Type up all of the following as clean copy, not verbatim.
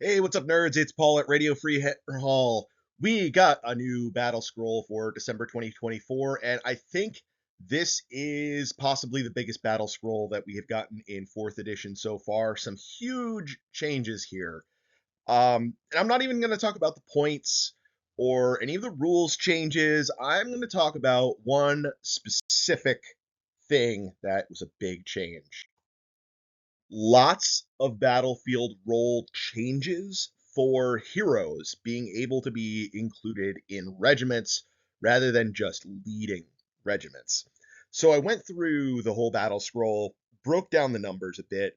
Hey, what's up, nerds? It's Paul at Radio Free Hall. We got a new battle scroll for December 2024, and I think this is possibly the biggest battle scroll that we have gotten in 4th edition so far. Some huge changes here. And I'm not even going to talk about the points or any of the rules changes. I'm going to talk about one specific thing that was a big change. Lots of battlefield role changes for heroes being able to be included in regiments rather than just leading regiments. So I went through the whole battle scroll, broke down the numbers a bit,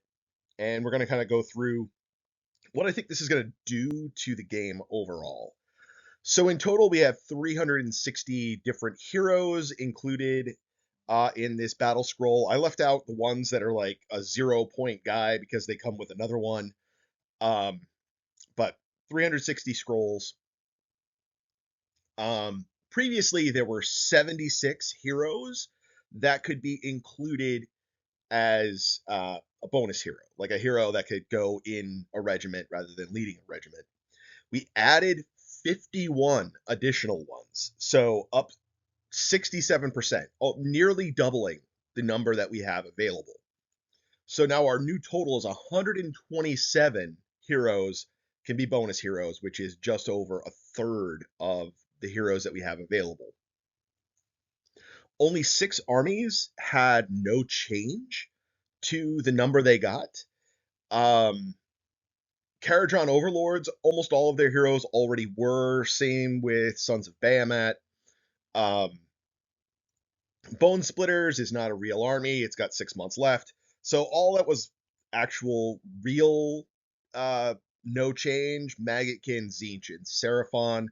and we're going to kind of go through what I think this is going to do to the game overall. So in total, we have 360 different heroes included in this battle scroll. I left out the ones that are like a 0 point guy because they come with another one. Um, but 360 scrolls. Previously, there were 76 heroes that could be included as a bonus hero, like a hero that could go in a regiment rather than leading a regiment. We added 51 additional ones, so up 67%, nearly doubling the number that we have available. So now our new total is 127 heroes can be bonus heroes, which is just over a third of the heroes that we have available. Only 6 armies had no change to the number they got. Um, Caradron Overlords, almost all of their heroes already were. Same with Sons of Bahamut. Um, Bone Splitters is not a real army. It's got 6 months left. So all that was actual real uh no change. Maggotkin, Tzeentch, and Seraphon.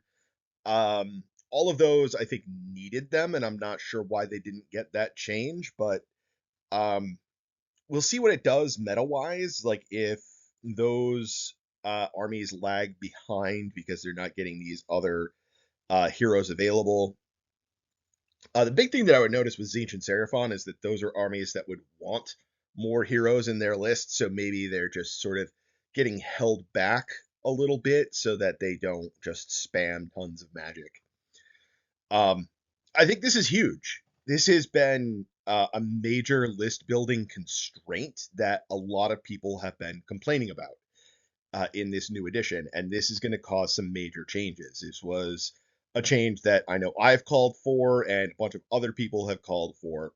All of those I think needed them, and I'm not sure why they didn't get that change, but um we'll see what it does meta-wise, like if those armies lag behind because they're not getting these other heroes available. The big thing that I would notice with Tzeentch and Seraphon is that those are armies that would want more heroes in their list, so maybe they're just sort of getting held back a little bit so that they don't just spam tons of magic. Um, I think this is huge. This has been a major list building constraint that a lot of people have been complaining about in this new edition, and this is going to cause some major changes. This was a change that I know I've called for, and a bunch of other people have called for.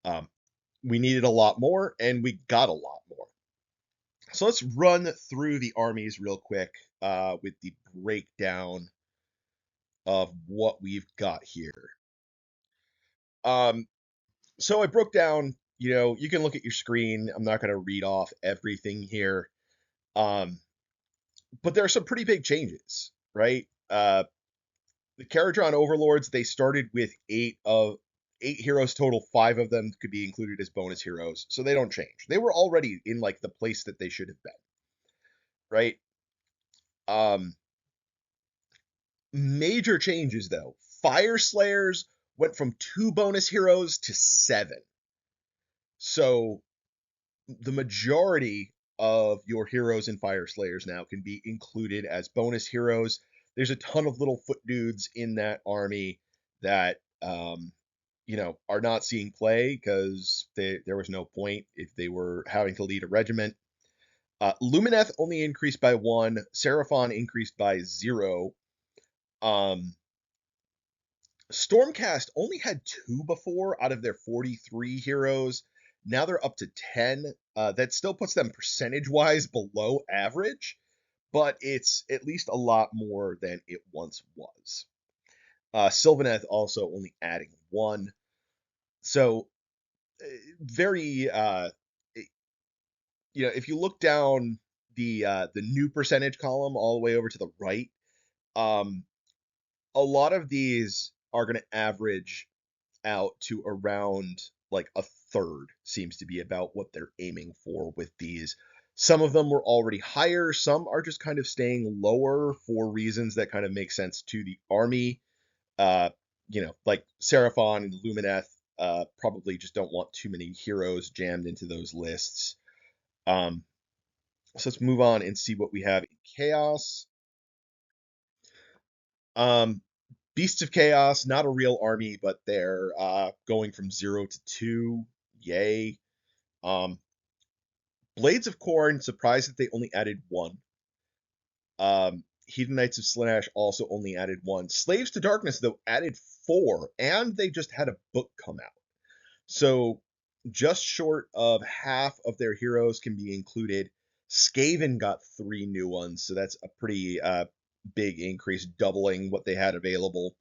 Um, we needed a lot more, and we got a lot more. So let's run through the armies real quick with the breakdown of what we've got here. Um, so I broke down, you can look at your screen. I'm not going to read off everything here. Um, but there are some pretty big changes, right? The Caradron Overlords, they started with 8 heroes total. 5 of them could be included as bonus heroes, so they don't change. They were already in like the place that they should have been, right? Um, Major changes though. Fire Slayers went from 2 bonus heroes to 7. So the majority of your heroes in Fire Slayers now can be included as bonus heroes. There's a ton of little foot dudes in that army that are not seeing play because there was no point if they were having to lead a regiment. Lumineth only increased by 1. Seraphon increased by 0. Um, Stormcast only had 2 before out of their 43 heroes. Now they're up to 10. That still puts them percentage-wise below average, but it's at least a lot more than it once was. Sylvaneth also only adding 1. So very, if you look down the new percentage column all the way over to the right, um, a lot of these are going to average out to around like a third, seems to be about what they're aiming for with these. Some of them were already higher, some are just kind of staying lower for reasons that kind of make sense to the army. uh like Seraphon and Lumineth probably just don't want too many heroes jammed into those lists. um So let's move on and see what we have in Chaos. Um, Beasts of Chaos, not a real army, but they're going from 0 to 2. Yay. Um, Blades of Corn, surprised that they only added 1. Heathen Knights of Slaanesh also only added 1. Slaves to Darkness, though, added 4, and they just had a book come out. So just short of half of their heroes can be included. Skaven got 3 new ones, so that's a pretty big increase, doubling what they had available.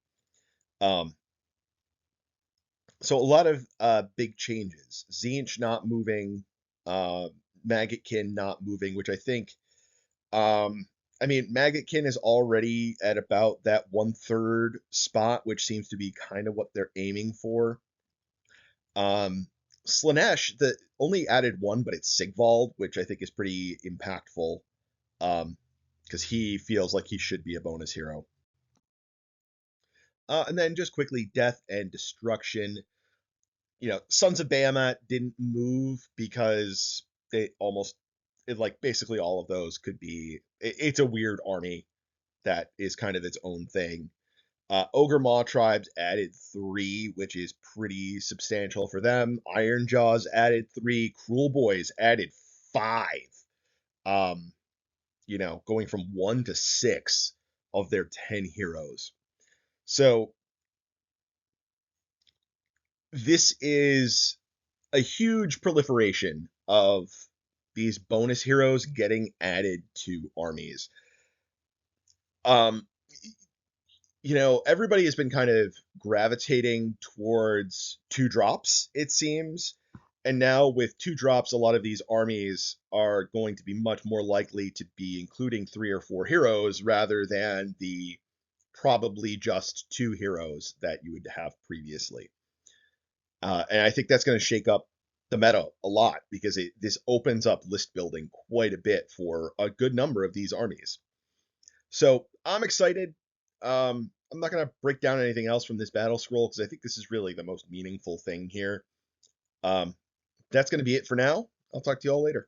Um, so a lot of big changes. Tzeentch not moving, uh, Maggotkin not moving, which I think, I mean, Maggotkin is already at about that 1/3 spot, which seems to be kind of what they're aiming for. Slaanesh, the only added 1, but it's Sigvald, which I think is pretty impactful, because he feels like he should be a bonus hero. And then just quickly, Death and Destruction. Sons of Bahamut didn't move because they almost, like basically all of those could be. It's a weird army that is kind of its own thing. Ogre Maw tribes added 3, which is pretty substantial for them. Ironjaws added 3. Cruel Boys added 5. Um, going from 1 to 6 of their 10 heroes. So this is a huge proliferation of these bonus heroes getting added to armies. Um, Everybody has been kind of gravitating towards 2 drops, it seems. And now with 2 drops, a lot of these armies are going to be much more likely to be including 3 or 4 heroes rather than the probably just 2 heroes that you would have previously. And I think that's going to shake up the meta a lot because this opens up list building quite a bit for a good number of these armies. So I'm excited. I'm not going to break down anything else from this battle scroll because I think this is really the most meaningful thing here. That's going to be it for now. I'll talk to you all later.